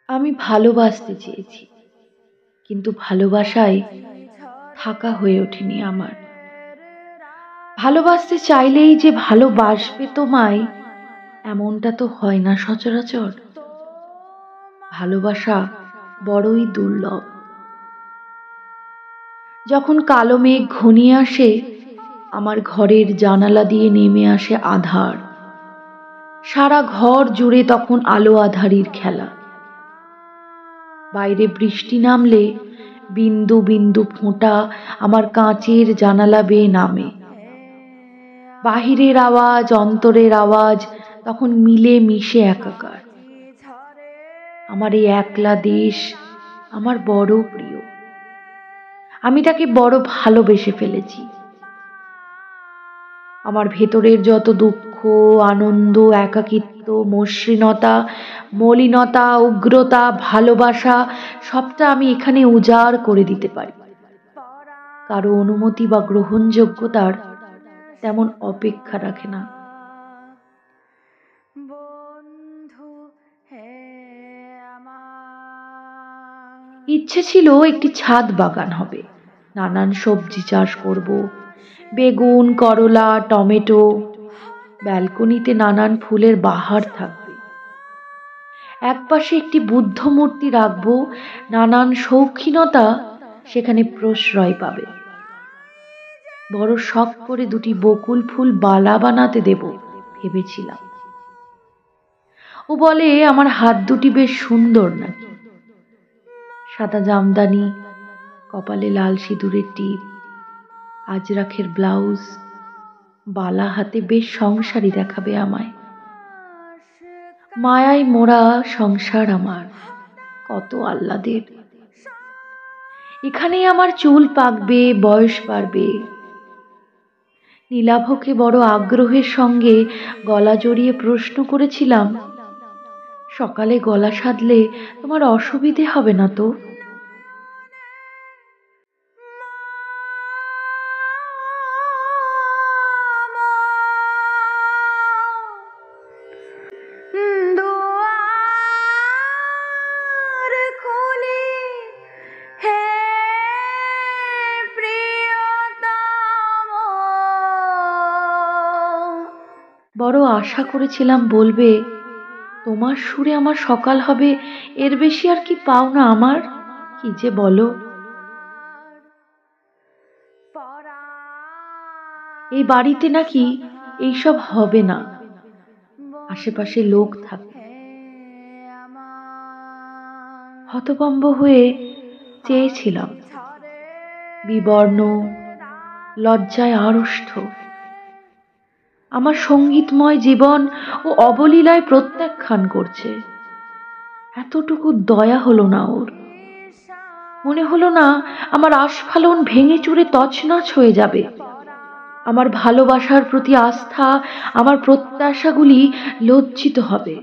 আমি ভালোবাসতে চেয়েছি, কিন্তু ভালোবাসায় থাকা হয়ে ওঠেনি আমার। ভালোবাসতে চাইলেই যে ভালোবাসবে তোমায়, এমনটা তো হয় না সচরাচর। ভালোবাসা বড়ই দুর্লভ। যখন কালো মেঘ ঘনিয়ে আসে, আমার ঘরের জানালা দিয়ে নেমে আসে আঁধার। সারা ঘর জুড়ে তখন আলো আঁধারির খেলা। বাইরে বৃষ্টি নামলে বিন্দু বিন্দু ফোঁটা আমার কাঁচের জানালা বেয়ে নামে। বাহিরের আওয়াজ, অন্তরের আওয়াজ তখন মিলে মিশে একাকার। আমার এই একলা দেশ আমার বড় প্রিয়। আমি তাকে বড় ভালোবেসে ফেলেছি। আমার ভেতরের যত দুঃখ, আনন্দ, একাকিত্ব, মসৃণতা, মলিনতা, উগ্রতা, ভালোবাসা সবটা আমি এখানে উজাড় করে দিতে পারি। কারো অনুমতি বা গ্রহণযোগ্যতার তেমন অপেক্ষা রাখে না। ইচ্ছে ছিল একটি ছাদ বাগান হবে, নানান সবজি চাষ করব, বেগুন, করলা, টমেটো। ব্যালকনিতে নানান ফুলের বাহার থাকবে। একপাশে একটি বুদ্ধ মূর্তি রাখবো, নানান শৌখিনতা সেখানে প্রশ্রয় পাবে। বড় শখ করে দুটি বকুল ফুল বালা বানাতে দেব ভেবেছিলাম। ও বলে আমার হাত দুটি বেশ সুন্দর নাকি। সাদা জামদানি, কপালে লাল সিঁদুরের টিপ, আজরাখের ব্লাউজ, বালা হাতে বেশ সংসারী দেখাবে আমায়। মায়ায় মোড়া সংসার আমার, কত আহ্লাদের। এখানেই আমার চুল পাকবে, বয়স বাড়বে। নীলাভকে বড় আগ্রহের সঙ্গে গলা জড়িয়ে প্রশ্ন করেছিলাম, সকালে গলা সাধলে তোমার অসুবিধে হবে না তো? বড় আশা করেছিলাম বলবে, তোমার সুরে আমার সকাল হবে, এর বেশি আর কি পাও না আমার? কি যে বলো। এই বাড়িতে নাকি এইসব হবে না। আশেপাশে লোক থাকে। হতভম্ব হয়ে চেয়েছিলাম, বিবর্ণ, লজ্জায় আড়ষ্ট। আমার সঙ্গীতময় জীবন ও অবলীলায় প্রত্যাখ্যান করছে। এতটুকু দয়া হলো না ওর। মনে হলো না আমার আস্ফালন ভেঙে চুরে তছনছ হয়ে যাবে। আমার ভালোবাসার প্রতি আস্থা, আমার প্রত্যাশাগুলি লজ্জিত হবে।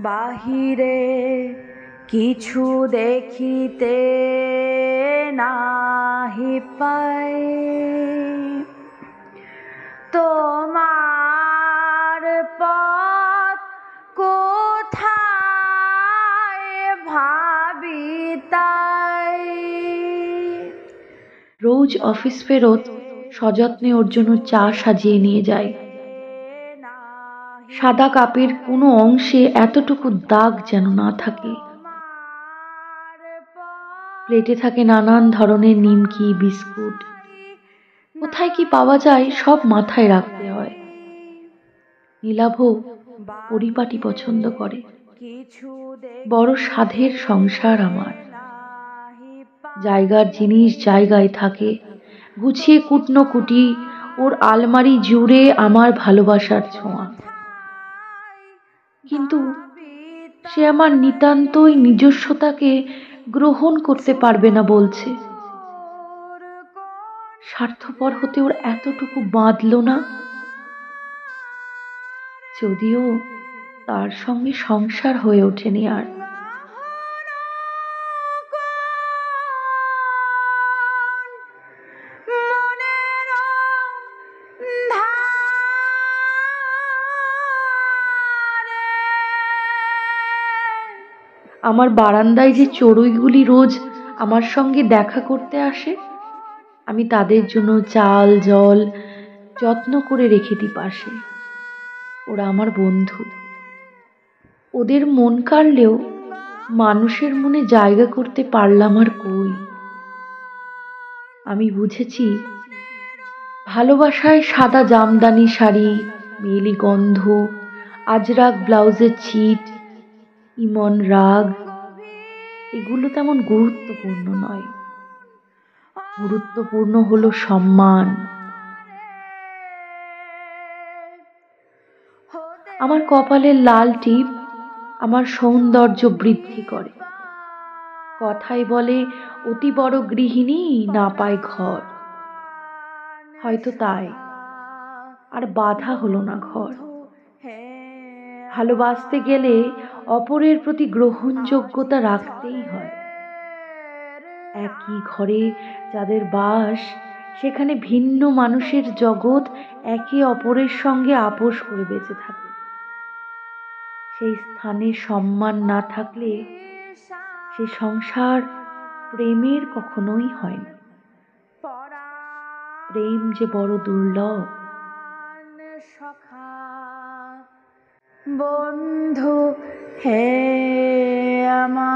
বাহিরে কিছু দেখিতে নাহি পাই, তোমার পথ কোথায় ভাবি তাই। রোজ অফিস ফেরত সযত্নে ওর জন্য চা সাজিয়ে নিয়ে যায়। সাদা কাপের কোনো অংশে এতটুকু দাগ যেন না থাকে। প্লেটে থাকে নানান ধরনের নিমকি, বিস্কুট। কোথায় কি পাওয়া যায় সব মাথায় রাখতে হয়। নীলাভ পরিপাটি পছন্দ করে। বড় সাধের সংসার আমার। জায়গার জিনিস জায়গায় থাকে, গুছিয়ে কুটনো কুটি। ওর আলমারি জুড়ে আমার ভালোবাসার ছোঁয়া। কিন্তু সে আমার নিতান্তই নিজস্বতাকে গ্রহণ করতে পারবে না বলছে। স্বার্থপর হতে ওর এতটুকু বাঁধল না। যদিও তার সঙ্গে সংসার হয়ে ওঠেনি আর। আমার বারান্দায় যে চড়ুইগুলি রোজ আমার সঙ্গে দেখা করতে আসে, আমি তাদের জন্য চাল জল যত্ন করে রেখে দিই পাশে। ওরা আমার বন্ধু। ওদের মন কাড়লেও মানুষের মনে জায়গা করতে পারলাম আর কই। আমি বুঝেছি, ভালোবাসায় সাদা জামদানি শাড়ি, মেয়েলি গন্ধ, আজরাক ব্লাউজের ছিট, ইমন রাগ, এগুলো তেমন গুরুত্বপূর্ণ নয়। গুরুত্বপূর্ণ হলো সম্মান। আমার কপালের লাল টিপ আমার সৌন্দর্য বৃদ্ধি করে। কথায় বলে অতি বড় গৃহিণী না পায় ঘর। হয়তো তাই আর বাধা হলো না ঘর। ভালোবাসতে গেলে অপরের প্রতি গ্রহণযোগ্যতা রাখতেই হয়। একই ঘরে যাদের বাস, সেখানে ভিন্ন মানুষের জগৎ একে অপরের সঙ্গে আপোষ করে বেঁচে থাকে। সেই স্থানে সম্মান না থাকলে সে সংসার প্রেমের কখনোই হয় না। প্রেম যে বড় দুর্লভ। বন্ধু হে আমার।